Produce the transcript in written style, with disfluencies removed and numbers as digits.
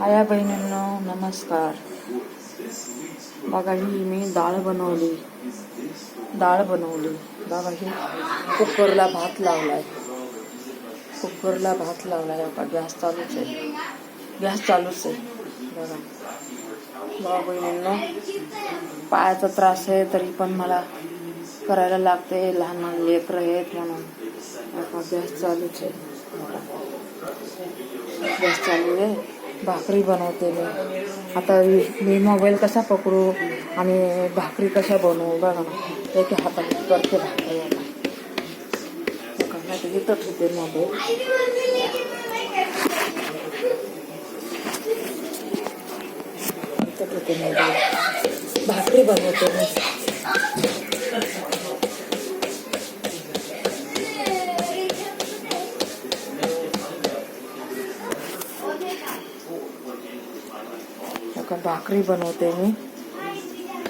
आया बहिणींनो नमस्कार. बघा ही मी डाळ बनवली. बघा ही कुकरला भात लावलाय. बघा गॅस चालूच आहे. बघा बहिणींनो पायाचा त्रास आहे तरी पण मला करायला लागते. लहान लेकरं आहेत म्हणून. गॅस चालूच आहे. भाकरी बनवते मी. आता मी मोबाईल कसा पकडू आणि भाकरी कशा बनवू बघा ना. एका हाताने करते भाकरी. आता इथं ठेवते मोबाईल. भाकरी बनवते मी. भाकरी बनवते मी.